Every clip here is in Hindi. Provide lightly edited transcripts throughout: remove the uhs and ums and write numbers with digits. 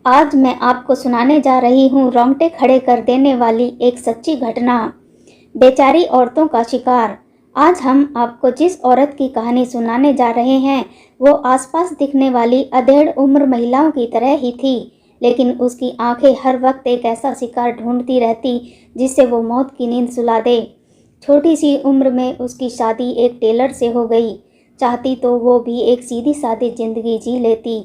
आज मैं आपको सुनाने जा रही हूँ रोंगटे खड़े कर देने वाली एक सच्ची घटना, बेचारी औरतों का शिकार। आज हम आपको जिस औरत की कहानी सुनाने जा रहे हैं वो आसपास दिखने वाली अधेड़ उम्र महिलाओं की तरह ही थी, लेकिन उसकी आंखें हर वक्त एक ऐसा शिकार ढूंढती रहती जिससे वो मौत की नींद सुला दे। छोटी सी उम्र में उसकी शादी एक टेलर से हो गई। चाहती तो वो भी एक सीधी सादी जिंदगी जी लेती,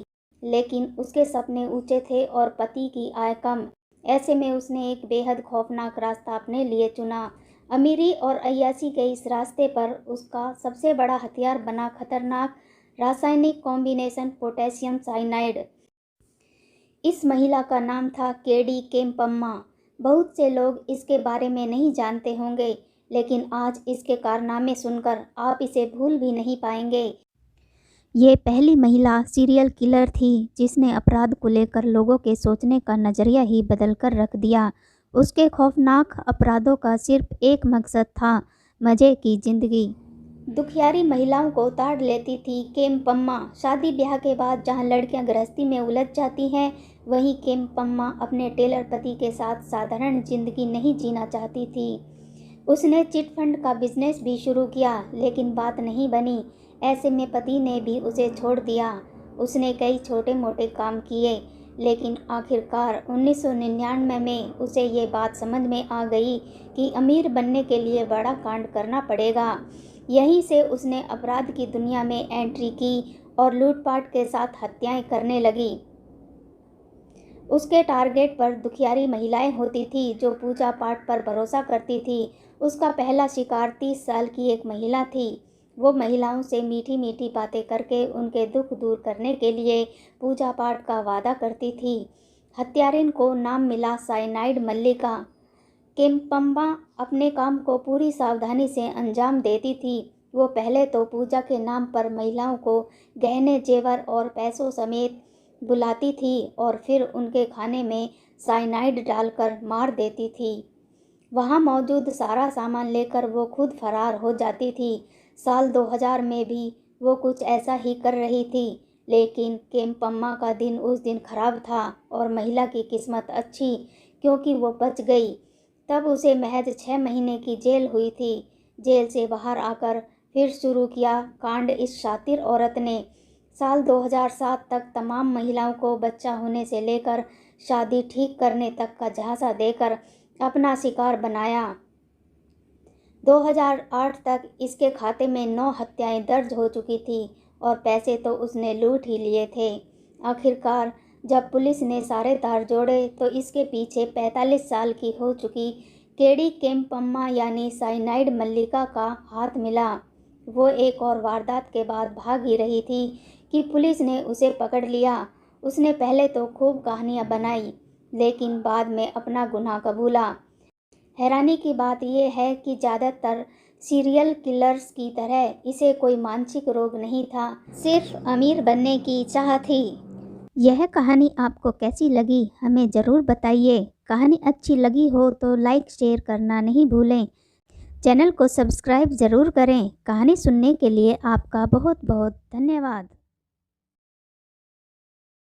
लेकिन उसके सपने ऊंचे थे और पति की आय कम। ऐसे में उसने एक बेहद खौफनाक रास्ता अपने लिए चुना। अमीरी और अय्याशी के इस रास्ते पर उसका सबसे बड़ा हथियार बना खतरनाक रासायनिक कॉम्बिनेशन पोटेशियम साइनाइड। इस महिला का नाम था केडी केम्पम्मा। बहुत से लोग इसके बारे में नहीं जानते होंगे, लेकिन आज इसके कारनामे सुनकर आप इसे भूल भी नहीं पाएंगे। ये पहली महिला सीरियल किलर थी जिसने अपराध को लेकर लोगों के सोचने का नज़रिया ही बदल कर रख दिया। उसके खौफनाक अपराधों का सिर्फ एक मकसद था, मज़े की ज़िंदगी। दुखियारी महिलाओं को ताड़ लेती थी केम्पम्मा। शादी ब्याह के बाद जहां लड़कियां गृहस्थी में उलझ जाती हैं, वहीं केम्पम्मा अपने टेलर पति के साथ साधारण जिंदगी नहीं जीना चाहती थी। उसने चिट फंड का बिजनेस भी शुरू किया, लेकिन बात नहीं बनी। ऐसे में पति ने भी उसे छोड़ दिया। उसने कई छोटे मोटे काम किए, लेकिन आखिरकार 1999 में उसे ये बात समझ में आ गई कि अमीर बनने के लिए बड़ा कांड करना पड़ेगा। यहीं से उसने अपराध की दुनिया में एंट्री की और लूटपाट के साथ हत्याएं करने लगी। उसके टारगेट पर दुखियारी महिलाएं होती थी जो पूजा पाठ पर भरोसा करती थी। उसका पहला शिकार 30 साल की एक महिला थी। वो महिलाओं से मीठी मीठी बातें करके उनके दुख दूर करने के लिए पूजा पाठ का वादा करती थी। हत्यारिन को नाम मिला साइनाइड मल्लिका। केम्पम्मा अपने काम को पूरी सावधानी से अंजाम देती थी। वो पहले तो पूजा के नाम पर महिलाओं को गहने जेवर और पैसों समेत बुलाती थी और फिर उनके खाने में साइनाइड डालकर मार देती थी। वहाँ मौजूद सारा सामान लेकर वो खुद फरार हो जाती थी। साल 2000 में भी वो कुछ ऐसा ही कर रही थी, लेकिन केम्पम्मा का दिन उस दिन खराब था और महिला की किस्मत अच्छी, क्योंकि वो बच गई। तब उसे महज 6 महीने की जेल हुई थी। जेल से बाहर आकर फिर शुरू किया कांड इस शातिर औरत ने। साल 2007 तक तमाम महिलाओं को बच्चा होने से लेकर शादी ठीक करने तक का झांसा देकर अपना शिकार बनाया। 2008 तक इसके खाते में 9 हत्याएं दर्ज हो चुकी थी और पैसे तो उसने लूट ही लिए थे। आखिरकार जब पुलिस ने सारे तार जोड़े तो इसके पीछे 45 साल की हो चुकी केडी केम्पम्मा यानी साइनाइड मल्लिका का हाथ मिला। वो एक और वारदात के बाद भाग ही रही थी कि पुलिस ने उसे पकड़ लिया। उसने पहले तो खूब कहानियां बनाई, लेकिन बाद में अपना गुनाह कबूला। हैरानी की बात यह है कि ज़्यादातर सीरियल किलर्स की तरह इसे कोई मानसिक रोग नहीं था, सिर्फ अमीर बनने की चाह थी। यह कहानी आपको कैसी लगी हमें ज़रूर बताइए। कहानी अच्छी लगी हो तो लाइक शेयर करना नहीं भूलें। चैनल को सब्सक्राइब ज़रूर करें। कहानी सुनने के लिए आपका बहुत बहुत धन्यवाद।